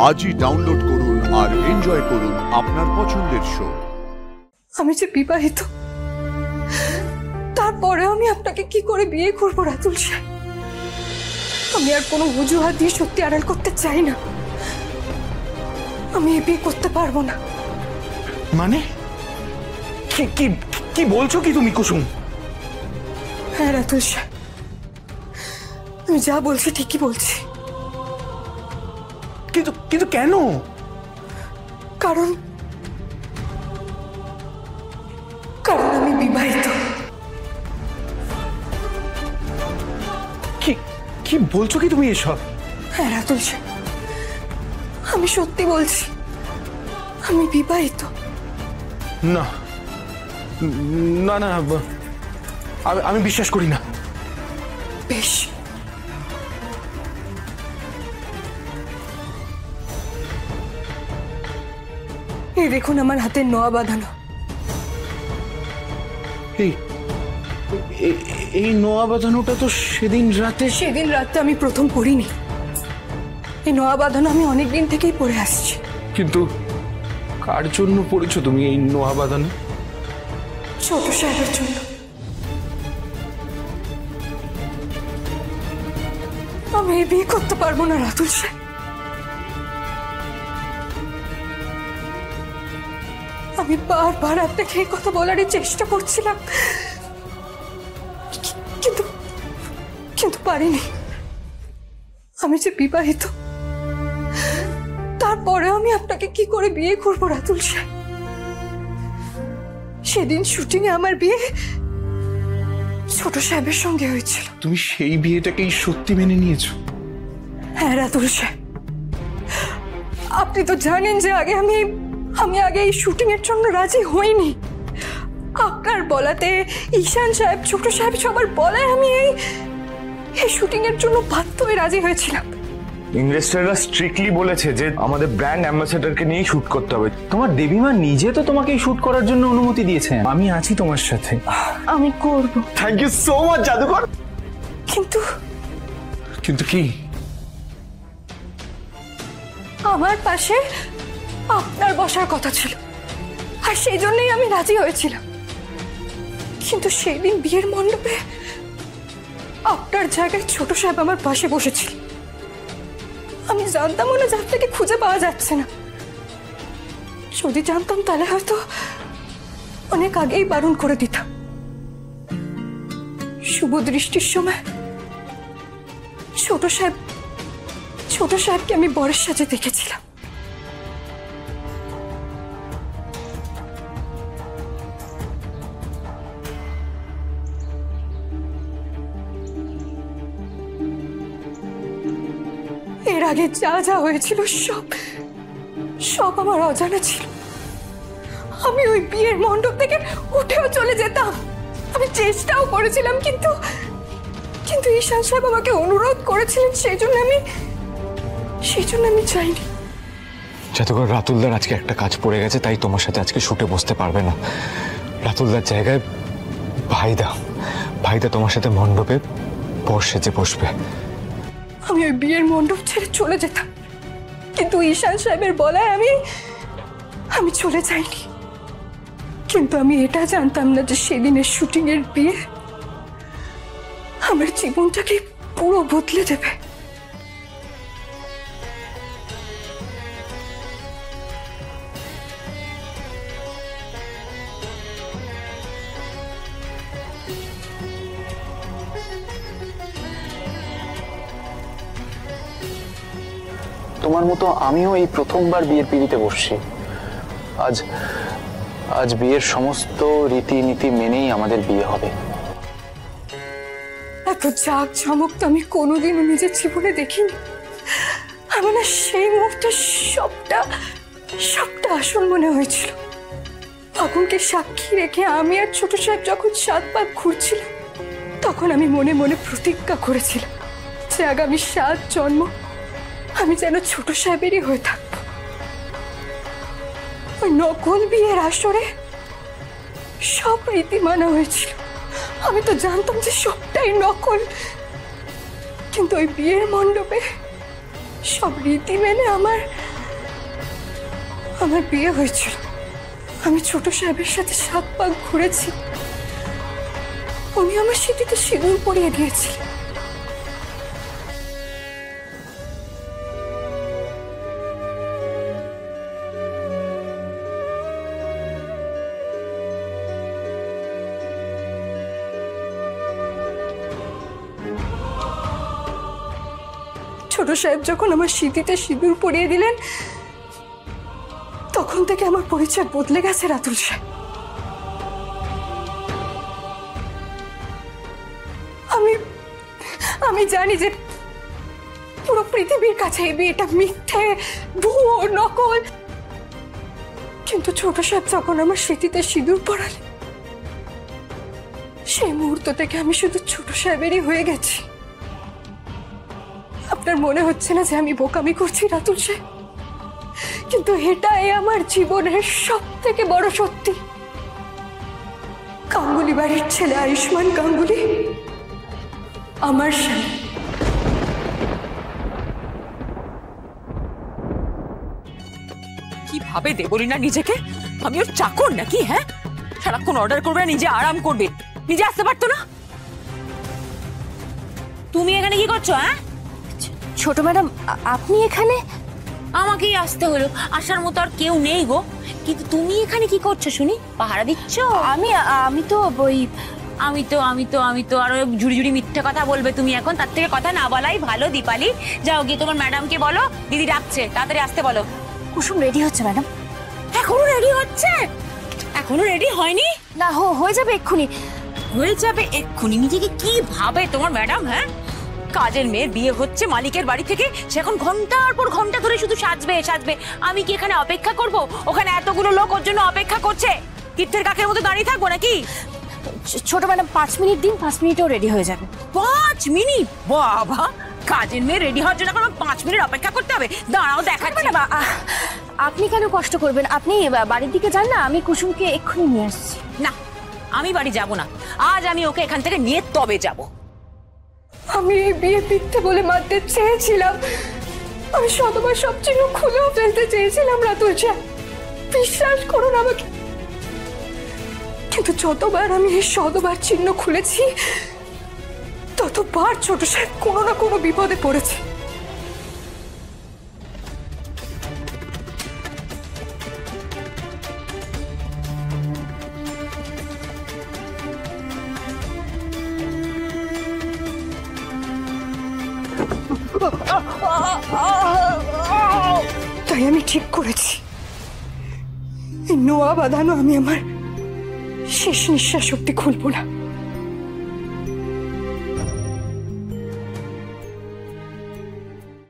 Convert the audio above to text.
আজই ডাউনলোড করুন আর এনজয় করুন আপনার পছন্দের শো। আমি যে বিবাহিত, তারপরে আমি আপনাকে কি করে বিয়ে করবো রাতুল সাহেব? আমি আর কোনো অজুহাত দিয়ে সত্যি আড়াল করতে চাই না। আমি বিয়ে করতে পারবো না। মানে কি কি বলছো কি তুমি কুসুম? হ্যাঁ রাতুল সাহেব, আমি যা বলছি ঠিকই বলছি। কিন্তু কিন্তু কেন? কারণ কারণ আমি বিবাহিত। কি কি বলছো কি তুমি এসব? হ্যাঁ রাতুল সাহেব, আমি সত্যি বলছি, আমি বিবাহিত। না না না, আমি বিশ্বাস করি না। বেশ, এই দেখুন আমার হাতে নোয়া বাঁধানো। এই নোয়া বাঁধানোটা তো সেদিন রাতে আমি প্রথম পড়িনি। এই নোয়া বাঁধানো আমি অনেকদিন থেকেই পড়ে আসছি। কিন্তু কার জন্য পড়েছো তুমি এই নোয়া বাঁধানো? ছোট সাহেবের জন্য। আমি বিয়ে করতে পারবো না রাতুল সাহেব। আমি বারবার আপনাকে এই কথা বলারই চেষ্টা করছিলাম, কিন্তু কিন্তু পারিনি। আমি যে বিবাহিত, তারপরে আমি আপনাকে কি করে বিয়ে করবো রাতুল সাহেব? সেদিন শুটিং এ আমার বিয়ে ছোট সাহেবের সঙ্গে হয়েছিল। তুমি সেই বিয়েটাকেই সত্যি মেনে নিয়েছো? হ্যাঁ রাতুল সাহেব, আপনি তো জানেন যে আমি আগে এই শুটিং এর জন্য রাজি হইনি। আপনার বলাতে, ঈশান সাহেব, ছোট সাহেব সবার বলায় আমি এই শুটিং এর জন্য বাধ্য হয়ে রাজি হয়েছিলাম। ইনভেস্টররা স্ট্রিক্টলি বলেছে যে আমাদের ব্র্যান্ড অ্যাম্বাসেডরকে নিয়েই শুট করতে হবে। তোমার দেবীমা নিজে তো তোমাকে এই শুট করার জন্য অনুমতি দিয়েছেন। আমি আছি তোমার সাথে। আমি করব। থ্যাংক ইউ সো মাচ জাদুকর। কিন্তু কিন্তু কি? আমার পাশে আপনার বসার কথা ছিল, আর সেই জন্যই আমি রাজি হয়েছিলাম। কিন্তু সেই দিন বিয়ের মণ্ডপে আপনার জায়গায় ছোট সাহেব আমার পাশে বসেছিল। আমি জানতাম না যে আপনাকে খুঁজে পাওয়া যাচ্ছে না। যদি জানতাম তাহলে হয়তো অনেক আগেই বারণ করে দিতাম। শুভ দৃষ্টির সময় ছোট সাহেবকে আমি বরের সাজে দেখেছিলাম। এর আগে যা যা হয়েছিল সব আমার অজানা ছিল। আমি ওই বিয়ের মণ্ডপ থেকে উঠেও চলে যেতাম। আমি চেষ্টাও করেছিলাম, কিন্তু ঈশান সাহেব আমাকে অনুরোধ করেছিলেন, সেই জন্য আমি চাইনি। জাদুকর, রাতুলদার আজকে একটা কাজ পড়ে গেছে, তাই তোমার সাথে আজকে শুটে বসতে পারবে না। রাতুলদার জায়গায় ভাইদা তোমার সাথে মণ্ডপে বর সেজে বসবে। আমি ওই বিয়ের মণ্ডপ ছেড়ে চলে যেতাম, কিন্তু ঈশান সাহেবের বলায় আমি চলে যাইনি। কিন্তু আমি এটা জানতাম না যে সেদিনের শুটিং এর বিয়ে আমার জীবনটাকে পুরো বদলে দেবে। তোমার মতো আমিও এই প্রথমবার বিয়ের পিঁড়িতে বসছি। আজ বিয়ের সমস্ত রীতিনীতি মেনেই আমাদের বিয়ে হবে। এত জাঁক জমক তো আমি কোনোদিনও নিজের জীবনে দেখিনি। আমার না সেই মুহূর্তে সবটা আসল মনে হয়েছিল। আগুনকে সাক্ষী রেখে আমি আর ছোট সাহেব যখন 7 পাক ঘুরছিলাম, তখন আমি মনে মনে প্রতিজ্ঞা করেছিলাম যে আগামী 7 জন্ম আমি যেন ছোট সাহেবেরই হয়ে থাকব। ওই নকল বিয়ের আসরে সব রীতি মানা হয়েছিল। আমি তো জানতাম যে সবটাই নকল, কিন্তু ওই বিয়ের মণ্ডপে সব রীতি মেনে আমার আমার বিয়ে হয়েছিল, আমি ছোট সাহেবের সাথে 7 পাক ঘুরেছি, উনি আমার সিঁথিতে সিঁদুর পরিয়ে দিয়েছিল। ছোট সাহেব যখন আমার সিঁথিতে সিঁদুর পরিয়ে দিলেন, তখন থেকে আমার পরিচয় বদলে গেছে রাতুল সাহেব। আমি জানি যে পুরো পৃথিবীর কাছে এই বিয়েটা মিথ্যে, ভুয়ো, নকল, কিন্তু ছোট সাহেব যখন আমার সিঁথিতে সিঁদুর পরালেন, সেই মুহূর্ত থেকে আমি শুধু ছোট সাহেবেরই হয়ে গেছি। আপনার মনে হচ্ছে না যে আমি বোকামি করছি রাতুল সাহেব? কিন্তু এটাই আমার জীবনের সবথেকে বড় সত্যি। গাঙ্গুলি বাড়ির ছেলে আয়ুষ্মান গাঙ্গুলি আমার স্বামী। কি ভাবে দেবলীনা নিজেকে? আমি ওর চাকর নাকি? হ্যাঁ, সারাক্ষণ অর্ডার করবে, নিজে আরাম করবে, নিজে আসতে পারতো না? তুমি এখানে কি করছো? হ্যাঁ, ছোট ম্যাডাম, আপনি এখানে? আমাকেই আসতে হলো, আসার মতো আর কেউ নেই গো। কিন্তু তুমি এখানে কি করছো শুনি? পাহারা দিচ্ছ? আমি তো ওই আমি তো আর ঝুড়ি ঝুড়ি মিথ্যে কথা বলবে তুমি এখন? তার থেকে কথা না বলাই ভালো। দীপালি, যাও গিয়ে তোমার ম্যাডামকে বলো দিদি ডাকছে, তাড়াতাড়ি আসতে বলো। কুসুম রেডি হচ্ছে ম্যাডাম। এখনো রেডি হচ্ছে? এখনো রেডি হয়নি? না, হয়ে যাবে এক্ষুনি। হয়ে যাবে এক্ষুনি? নিজেকে কি ভাবে তোমার ম্যাডাম? হ্যাঁ, কাজের মেয়ের বিয়ে হচ্ছে মালিকের বাড়ি থেকে, সে এখন ঘন্টার পর ঘন্টা ধরে শুধু সাজবে সাজবে। আমি কি এখানে অপেক্ষা করব? ওখানে এতগুলো লোক ওর জন্য অপেক্ষা করছে, তীর্থের কাকের মতো দাঁড়িয়ে থাকবো নাকি? ছোট ম্যাডাম 5 মিনিট দিন, 5 মিনিটেও রেডি হয়ে যাবে। 5 মিনিট? বাবা, কাজের মেয়ে রেডি হওয়ার জন্য কোনো 5 মিনিট অপেক্ষা করতে হবে? দাঁড়াও দেখাচ্ছি। আপনি কেন কষ্ট করবেন? আপনি বাড়ির দিকে যান না, আমি কুসুমকে এক্ষুনি নিয়ে আসছি। না, আমি বাড়ি যাব না, আজ আমি ওকে এখান থেকে নিয়ে তবে যাব। আমি এই বিয়ে মিথ্যে বলে মানতে চেয়েছিলাম, আমি শতবার সব চিহ্ন খুলেও ফেলতে চেয়েছিলাম রাতুল সাহেব, বিশ্বাস করুন আমাকে। কিন্তু যতবার আমি এই শতবার চিহ্ন খুলেছি, ততবার ছোট সাহেব কোনো না কোনো বিপদে পড়েছে। তাই আমি ঠিক করেছি, এই নোয়া বাঁধানো আমি আমার শেষ নিঃশ্বাস অব্দি খুলবো না।